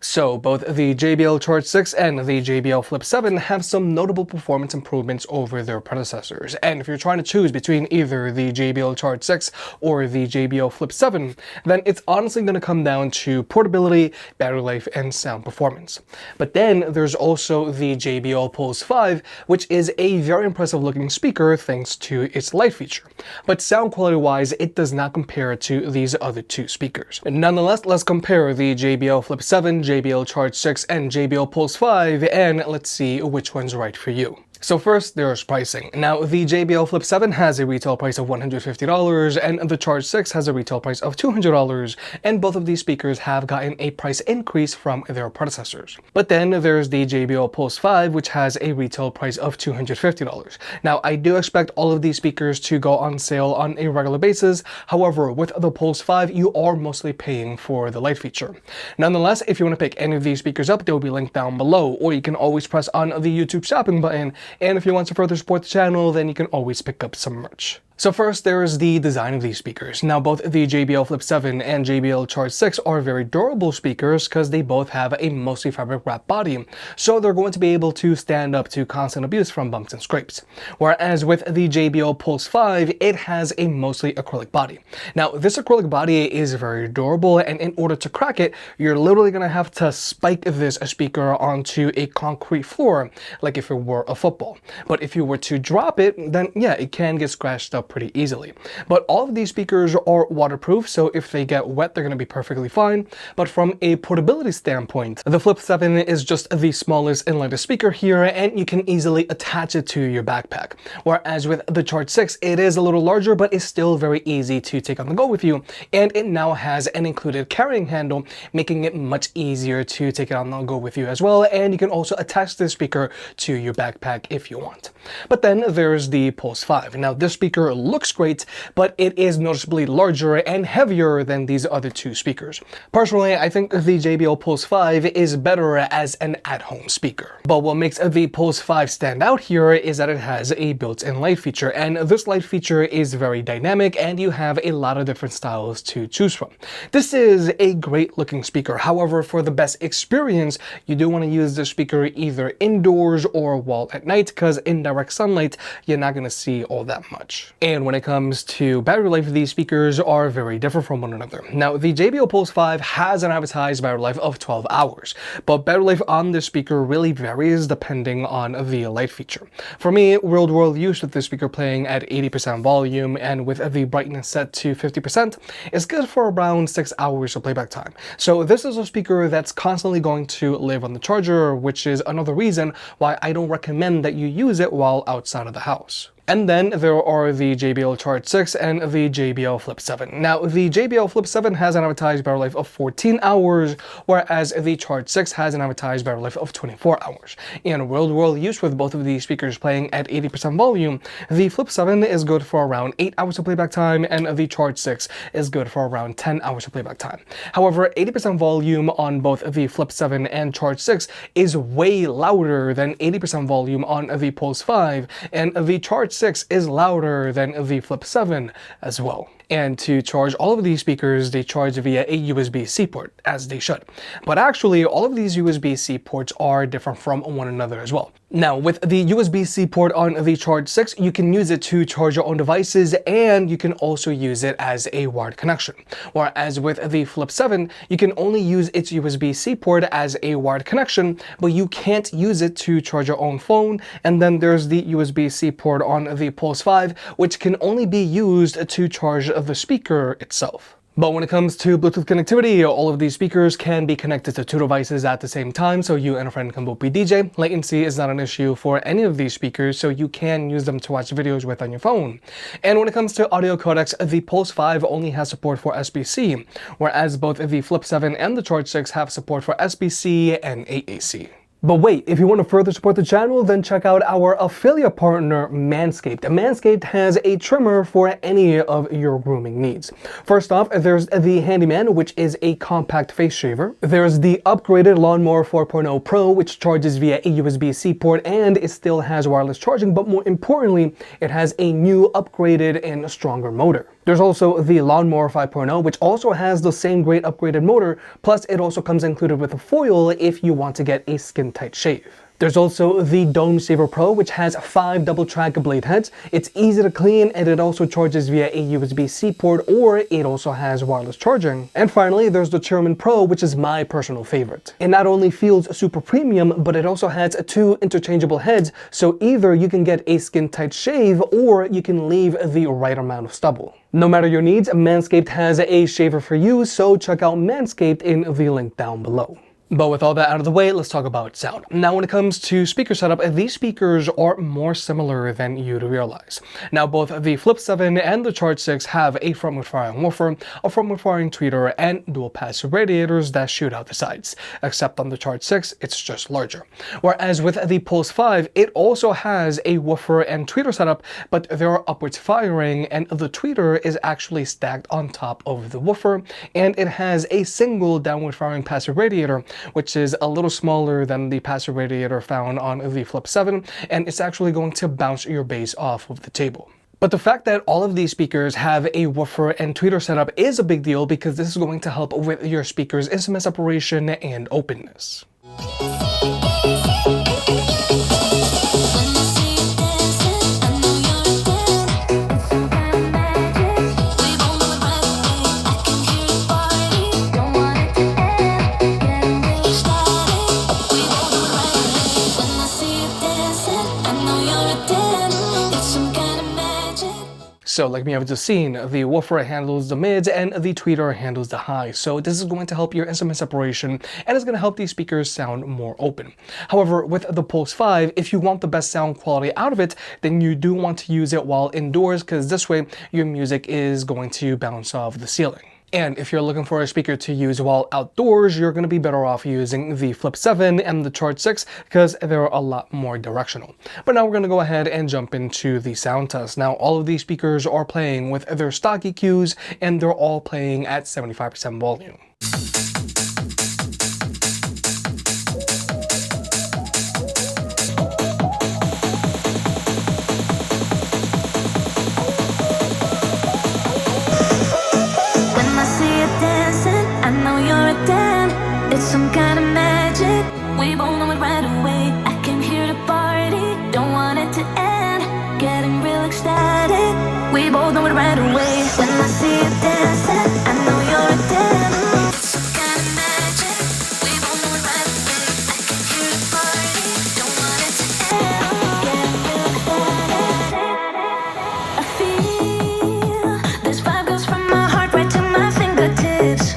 So both the JBL Charge 6 and the JBL Flip 7 have some notable performance improvements over their predecessors. And if you're trying to choose between either the JBL Charge 6 or the JBL Flip 7, then it's honestly going to come down to portability, battery life, and sound performance. But then there's also the JBL Pulse 5, which is a very impressive looking speaker thanks to its light feature. But sound quality wise, it does not compare to these other two speakers. Nonetheless, let's compare the JBL Flip 7, JBL Charge 6, and JBL Pulse 5, and let's see which one's right for you. So first, there's pricing. Now, the JBL Flip 7 has a retail price of $150, and the Charge 6 has a retail price of $200, and both of these speakers have gotten a price increase from their predecessors. But then there's the JBL Pulse 5, which has a retail price of $250. Now, I do expect all of these speakers to go on sale on a regular basis. However, with the Pulse 5, you are mostly paying for the light feature. Nonetheless, if you want to pick any of these speakers up, they will be linked down below, or you can always press on the YouTube shopping button. And if you want to further support the channel, then you can always pick up some merch. So first, there's the design of these speakers. Now, both the JBL Flip 7 and JBL Charge 6 are very durable speakers because they both have a mostly fabric wrap body, so they're going to be able to stand up to constant abuse from bumps and scrapes. Whereas with the JBL Pulse 5, it has a mostly acrylic body. Now, this acrylic body is very durable, and in order to crack it, you're literally going to have to spike this speaker onto a concrete floor, like if it were a football. But if you were to drop it, then yeah, it can get scratched up pretty easily. But all of these speakers are waterproof, so if they get wet, they're going to be perfectly fine. But from a portability standpoint, the Flip 7 is just the smallest and lightest speaker here, and you can easily attach it to your backpack. Whereas with the Charge 6, it is a little larger, but it's still very easy to take on the go with you. And it now has an included carrying handle, making it much easier to take it on the go with you as well. And you can also attach this speaker to your backpack if you want. But then there's the Pulse 5. Now, this speaker looks great, but it is noticeably larger and heavier than these other two speakers. Personally, I think the JBL Pulse 5 is better as an at-home speaker. But what makes the Pulse 5 stand out here is that it has a built-in light feature, and this light feature is very dynamic, and you have a lot of different styles to choose from. This is a great looking speaker. However, for the best experience, you do want to use the speaker either indoors or while at night, because in direct sunlight, you're not going to see all that much. And when it comes to battery life, these speakers are very different from one another. Now, the JBL Pulse 5 has an advertised battery life of 12 hours, but battery life on this speaker really varies depending on the light feature. For me, real-world use with this speaker playing at 80% volume and with the brightness set to 50% is good for around 6 hours of playback time. So this is a speaker that's constantly going to live on the charger, which is another reason why I don't recommend that you use it while outside of the house. And then there are the JBL Charge 6 and the JBL Flip 7. Now, the JBL Flip 7 has an advertised battery life of 14 hours, whereas the Charge 6 has an advertised battery life of 24 hours. In real-world use with both of these speakers playing at 80% volume, the Flip 7 is good for around 8 hours of playback time, and the Charge 6 is good for around 10 hours of playback time. However, 80% volume on both the Flip 7 and Charge 6 is way louder than 80% volume on the Pulse 5, and the Charge 6 is louder than the Flip 7 as well. And to charge all of these speakers, they charge via a USB-C port, as they should. But actually, all of these USB-C ports are different from one another as well. Now, with the USB-C port on the Charge 6, you can use it to charge your own devices, and you can also use it as a wired connection. Whereas with the Flip 7, you can only use its USB-C port as a wired connection, but you can't use it to charge your own phone. And then there's the USB-C port on the Pulse 5, which can only be used to charge the speaker itself. But when it comes to Bluetooth connectivity, all of these speakers can be connected to two devices at the same time, so you and a friend can both be DJ. Latency is not an issue for any of these speakers, so you can use them to watch videos with on your phone. And when it comes to audio codecs, the Pulse 5 only has support for SBC, whereas both the Flip 7 and the Charge 6 have support for SBC and AAC. But wait, if you want to further support the channel, then check out our affiliate partner, Manscaped. Manscaped has a trimmer for any of your grooming needs. First off, there's the Handyman, which is a compact face shaver. There's the upgraded Lawnmower 4.0 Pro, which charges via a USB-C port, and it still has wireless charging, but more importantly, it has a new upgraded and stronger motor. There's also the Lawnmower 5.0, which also has the same great upgraded motor, plus it also comes included with a foil if you want to get a skin-tight shave. There's also the Dome Saver Pro, which has 5 double-track blade heads. It's easy to clean, and it also charges via a USB-C port, or it also has wireless charging. And finally, there's the Chairman Pro, which is my personal favorite. It not only feels super premium, but it also has 2 interchangeable heads, so either you can get a skin-tight shave, or you can leave the right amount of stubble. No matter your needs, Manscaped has a shaver for you, so check out Manscaped in the link down below. But with all that out of the way, let's talk about sound. Now, when it comes to speaker setup, these speakers are more similar than you'd realize. Now, both the Flip 7 and the Charge 6 have a front-mount firing woofer, a front-mount firing tweeter, and dual passive radiators that shoot out the sides. Except on the Charge 6, it's just larger. Whereas with the Pulse 5, it also has a woofer and tweeter setup, but they're upwards firing, and the tweeter is actually stacked on top of the woofer, and it has a single downward firing passive radiator, which is a little smaller than the passive radiator found on the Flip 7, and it's actually going to bounce your bass off of the table. But the fact that all of these speakers have a woofer and tweeter setup is a big deal, because this is going to help with your speaker's instrument separation and openness. So like we have just seen, the woofer handles the mids and the tweeter handles the highs. So this is going to help your instrument separation, and it's going to help these speakers sound more open. However, with the Pulse 5, if you want the best sound quality out of it, then you do want to use it while indoors, because this way your music is going to bounce off the ceiling. And if you're looking for a speaker to use while outdoors, you're going to be better off using the Flip 7 and the Charge 6, because they're a lot more directional. But now we're going to go ahead and jump into the sound test. Now, all of these speakers are playing with their stock EQs, and they're all playing at 75% volume. Some kind of magic, we both know it right away. I came here to party, don't want it to end. Getting real ecstatic, we both know it right away. When I see you dancing, I know you're a 10. It's some kind of magic, we both know it right away. I came here to party, don't want it to end. Getting real excited. I feel this vibe goes from my heart right to my fingertips.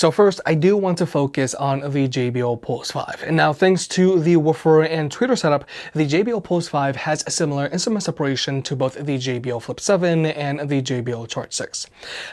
So first, I do want to focus on the JBL Pulse 5. And now, thanks to the woofer and tweeter setup, the JBL Pulse 5 has a similar instrument separation to both the JBL Flip 7 and the JBL Charge 6.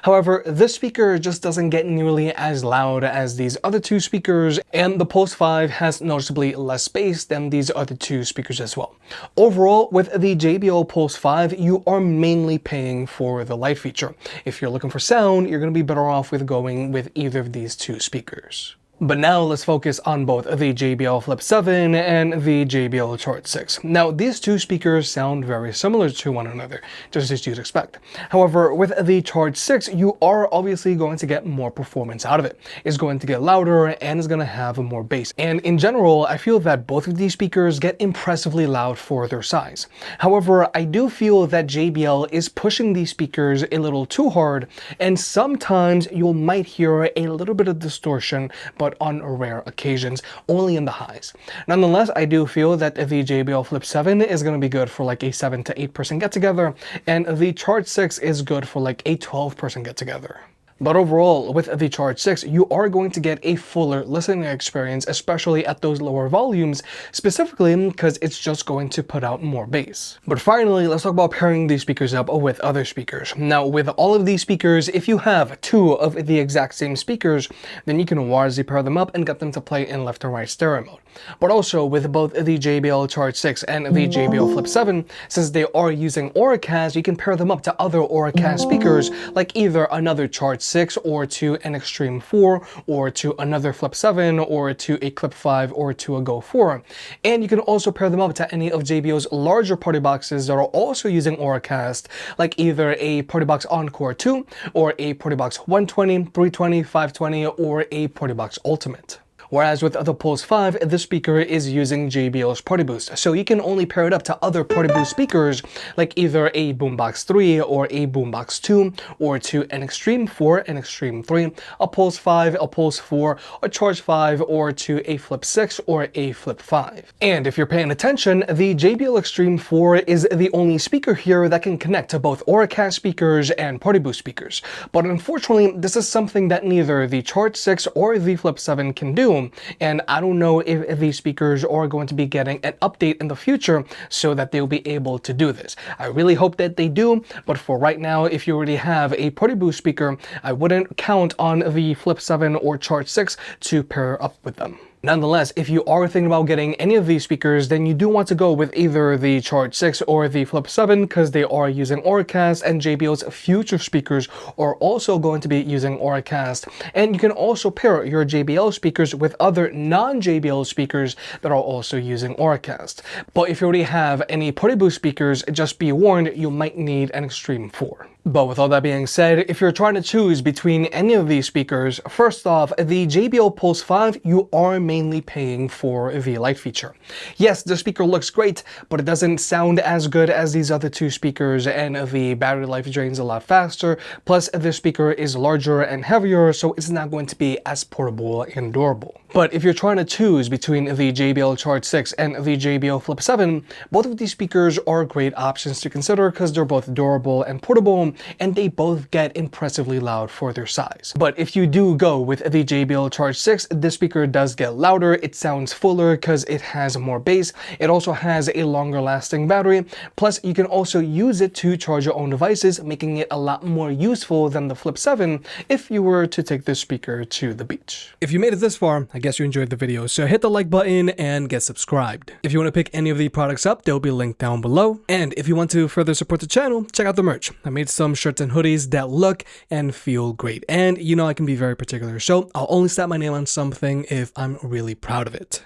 However, this speaker just doesn't get nearly as loud as these other two speakers, and the Pulse 5 has noticeably less bass than these other two speakers as well. Overall, with the JBL Pulse 5, you are mainly paying for the light feature. If you're looking for sound, you're going to be better off with going with either of these two speakers. But now let's focus on both the JBL Flip 7 and the JBL Charge 6. Now, these two speakers sound very similar to one another, just as you'd expect. However, with the Charge 6, you are obviously going to get more performance out of it. It's going to get louder and it's going to have more bass. And in general, I feel that both of these speakers get impressively loud for their size. However, I do feel that JBL is pushing these speakers a little too hard, and sometimes you might hear a little bit of distortion, but on rare occasions, only in the highs. Nonetheless, I do feel that the JBL Flip 7 is going to be good for like a 7 to 8% get together, and the Charge 6 is good for like a 12% get together. But overall, with the Charge 6, you are going to get a fuller listening experience, especially at those lower volumes, specifically because it's just going to put out more bass. But finally, let's talk about pairing these speakers up with other speakers. Now, with all of these speakers, if you have two of the exact same speakers, then you can wirelessly pair them up and get them to play in left and right stereo mode. But also, with both the JBL Charge 6 and the JBL Flip 7, since they are using Auracast, you can pair them up to other Auracast speakers, like either another Charge 6 or to an Extreme 4 or to another Flip 7 or to a Clip 5 or to a Go 4. And you can also pair them up to any of JBL's larger party boxes that are also using Auracast, like either a Party Box Encore 2 or a Party Box 120, 320, 520 or a Party Box Ultimate. Whereas with the Pulse 5, this speaker is using JBL's Party Boost, so you can only pair it up to other Party Boost speakers, like either a Boombox 3 or a Boombox 2, or to an Extreme 4, an Extreme 3, a Pulse 5, a Pulse 4, a Charge 5, or to a Flip 6 or a Flip 5. And if you're paying attention, the JBL Extreme 4 is the only speaker here that can connect to both Auracast speakers and Party Boost speakers. But unfortunately, this is something that neither the Charge 6 or the Flip 7 can do. And I don't know if these speakers are going to be getting an update in the future so that they'll be able to do this. I really hope that they do, but for right now, if you already have a Party Boost speaker, I wouldn't count on the Flip 7 or Charge 6 to pair up with them. Nonetheless, if you are thinking about getting any of these speakers, then you do want to go with either the Charge 6 or the Flip 7 because they are using Auracast, and JBL's future speakers are also going to be using Auracast. And you can also pair your JBL speakers with other non-JBL speakers that are also using Auracast. But if you already have any Party Boost speakers, just be warned, you might need an Extreme 4. But with all that being said, if you're trying to choose between any of these speakers, first off, the JBL Pulse 5, you are mainly paying for the light feature. Yes, the speaker looks great, but it doesn't sound as good as these other two speakers, and the battery life drains a lot faster. Plus, this speaker is larger and heavier, so it's not going to be as portable and durable. But if you're trying to choose between the JBL Charge 6 and the JBL Flip 7, both of these speakers are great options to consider because they're both durable and portable, and they both get impressively loud for their size. But if you do go with the JBL Charge 6, this speaker does get louder, it sounds fuller because it has more bass, it also has a longer lasting battery, plus you can also use it to charge your own devices, making it a lot more useful than the Flip 7 if you were to take this speaker to the beach. If you made it this far, I guess you enjoyed the video, so hit the like button and get subscribed. If you want to pick any of the products up, they'll be linked down below. And if you want to further support the channel, check out the merch. I made some shirts and hoodies that look and feel great. And you know I can be very particular, so I'll only slap my name on something if I'm really proud of it.